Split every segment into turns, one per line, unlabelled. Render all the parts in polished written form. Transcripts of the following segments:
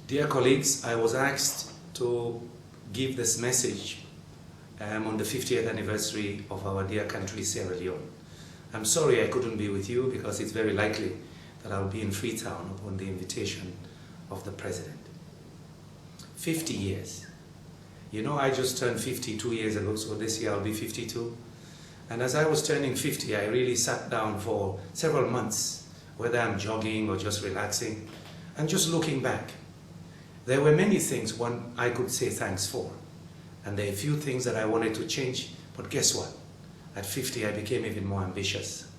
Dear colleagues, I was asked to give this message on the 50th anniversary of our dear country, Sierra Leone. I'm sorry I couldn't be with you because it's very likely that I'll be in Freetown upon the invitation of the President. 50 years. You know, I just turned 50 2 years ago, so this year I'll be 52. And as I was turning 50, I really sat down for several months, whether I'm jogging or just relaxing, and just looking back. There were many things I could say thanks for. And there are a few things that I wanted to change, but guess what? At 50, I became even more ambitious.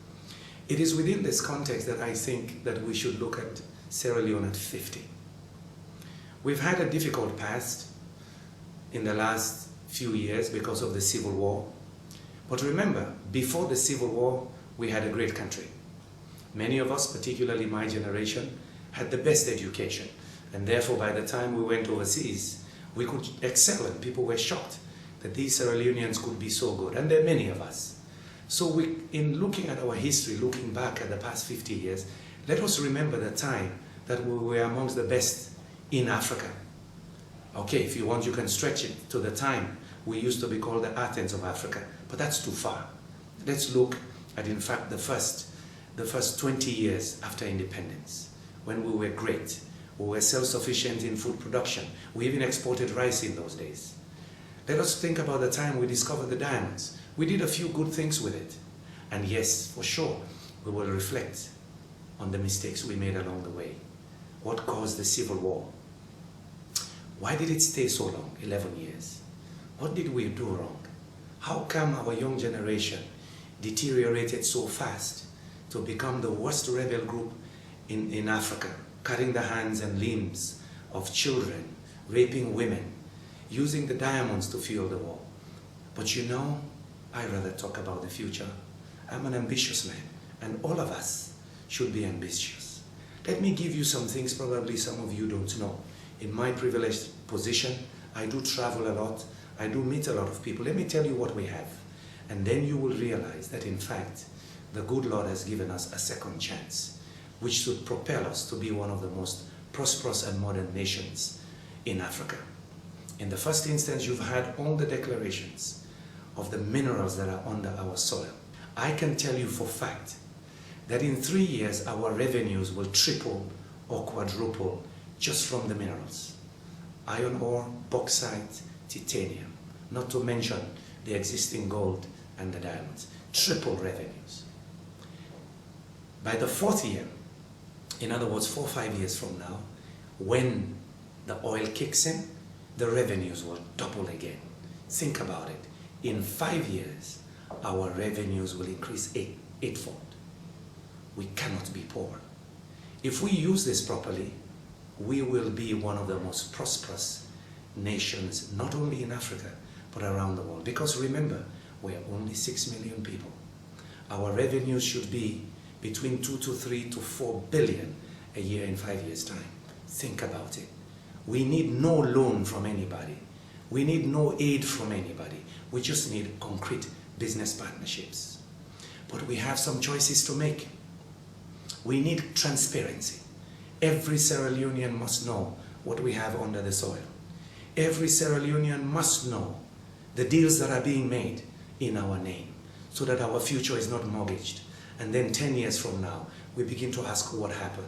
It is within this context that I think that we should look at Sierra Leone at 50. We've had a difficult past in the last few years because of the Civil War. But remember, before the Civil War, we had a great country. Many of us, particularly my generation, had the best education. And therefore, by the time we went overseas, we could excel, and people were shocked that these Sierra Leoneans could be so good. And there are many of us. So in looking at our history, looking back at the past 50 years, let us remember the time that we were amongst the best in Africa. Okay, if you want, you can stretch it to the time we used to be called the Athens of Africa, but that's too far. Let's look at, in fact, the first 20 years after independence, when we were great. We were self-sufficient in food production. We even exported rice in those days. Let us think about the time we discovered the diamonds. We did a few good things with it. And yes, for sure, we will reflect on the mistakes we made along the way. What caused the Civil War? Why did it stay so long, 11 years? What did we do wrong? How come our young generation deteriorated so fast to become the worst rebel group in Africa, cutting the hands and limbs of children, raping women, using the diamonds to fuel the war? But you know, I'd rather talk about the future. I'm an ambitious man, and all of us should be ambitious. Let me give you some things probably some of you don't know. In my privileged position, I do travel a lot, I do meet a lot of people. Let me tell you what we have. And then you will realize that in fact, the good Lord has given us a second chance, which should propel us to be one of the most prosperous and modern nations in Africa. In the first instance, you've had all the declarations of the minerals that are under our soil. I can tell you for fact that in 3 years, our revenues will triple or quadruple just from the minerals. Iron ore, bauxite, titanium, not to mention the existing gold and the diamonds. Triple revenues. By the 4th year, in other words, 4 or 5 years from now, when the oil kicks in, the revenues will double again. Think about it. In 5 years, our revenues will increase eightfold. We cannot be poor. If we use this properly, we will be one of the most prosperous nations, not only in Africa, but around the world. Because remember, we are only 6 million people. Our revenues should be between 2 to 3 to 4 billion a year in 5 years' time. Think about it. We need no loan from anybody. We need no aid from anybody. We just need concrete business partnerships. But we have some choices to make. We need transparency. Every Sierra Leonean must know what we have under the soil. Every Sierra Leonean must know the deals that are being made in our name, so that our future is not mortgaged. And then 10 years from now, we begin to ask what happened.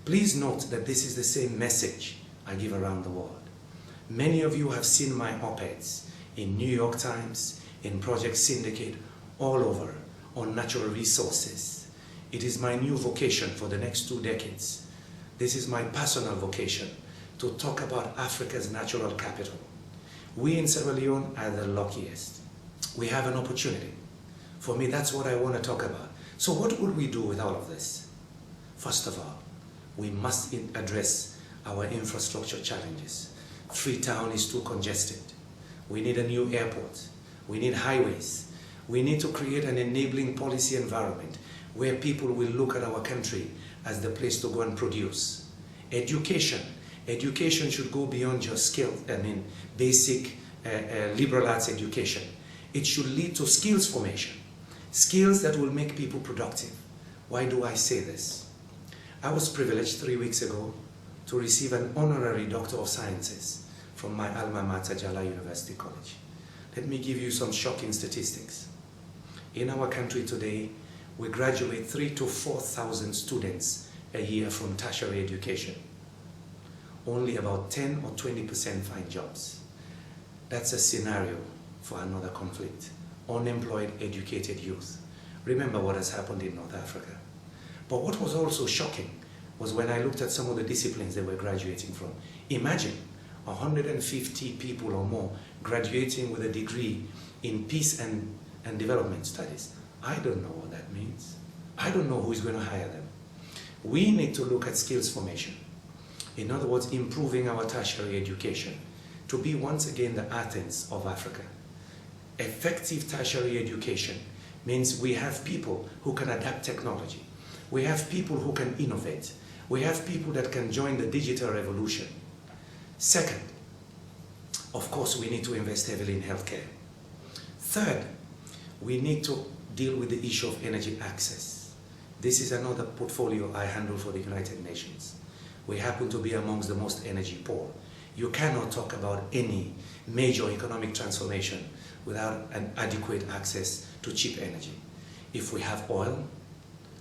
Please note that this is the same message I give around the world. Many of you have seen my op-eds in New York Times, in Project Syndicate, all over, on natural resources. It is my new vocation for the next 2 decades. This is my personal vocation, to talk about Africa's natural capital. We in Sierra Leone are the luckiest. We have an opportunity. For me, that's what I want to talk about. So what would we do with all of this? First of all, we must address our infrastructure challenges. Freetown is too congested. We need a new airport. We need highways. We need to create an enabling policy environment where people will look at our country as the place to go and produce. Education. Education should go beyond just basic liberal arts education. It should lead to skills formation. Skills that will make people productive. Why do I say this? I was privileged 3 weeks ago to receive an honorary Doctor of Sciences from my alma mater, Jala University College. Let me give you some shocking statistics. In our country today, we graduate 3,000 to 4,000 students a year from tertiary education. Only about 10 or 20% find jobs. That's a scenario for another conflict. Unemployed, educated youth. Remember what has happened in North Africa. But what was also shocking was when I looked at some of the disciplines they were graduating from. Imagine 150 people or more graduating with a degree in peace and development studies. I don't know what that means. I don't know who is going to hire them. We need to look at skills formation. In other words, improving our tertiary education to be once again the Athens of Africa. Effective tertiary education means we have people who can adapt technology. We have people who can innovate. We have people that can join the digital revolution. Second, of course, we need to invest heavily in healthcare. Third, we need to deal with the issue of energy access. This is another portfolio I handle for the United Nations. We happen to be amongst the most energy poor. You cannot talk about any major economic transformation without an adequate access to cheap energy. If we have oil,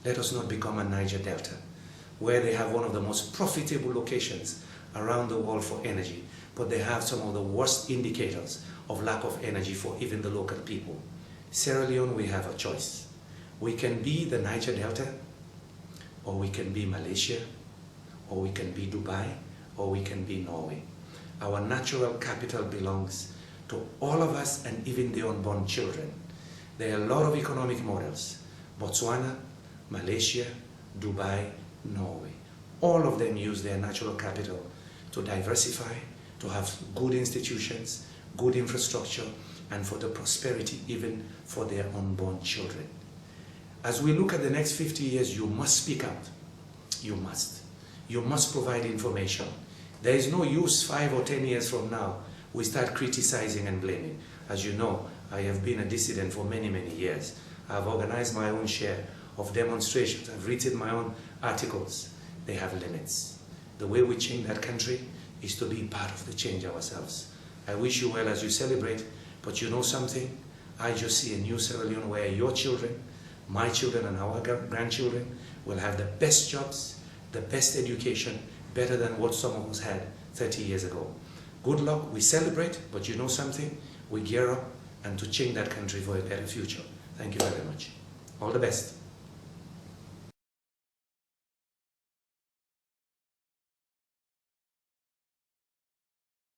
let us not become a Niger Delta, where they have one of the most profitable locations around the world for energy, but they have some of the worst indicators of lack of energy for even the local people. Sierra Leone, we have a choice. We can be the Niger Delta, or we can be Malaysia, or we can be Dubai, or we can be Norway. Our natural capital belongs to all of us and even the unborn children. There are a lot of economic models. Botswana, Malaysia, Dubai, Norway. All of them use their natural capital to diversify, to have good institutions, good infrastructure, and for the prosperity even for their unborn children. As we look at the next 50 years, you must speak out. You must. You must provide information. There is no use 5 or 10 years from now we start criticizing and blaming. As you know, I have been a dissident for many, many years. I've organized my own share of demonstrations. I've written my own articles. They have limits. The way we change that country is to be part of the change ourselves. I wish you well as you celebrate, but you know something? I just see a new Sierra Leone where your children, my children and our grandchildren will have the best jobs, the best education, better than what some of us had 30 years ago. Good luck, we celebrate, but you know something? We gear up and to change that country for a better future. Thank you very much. All the best.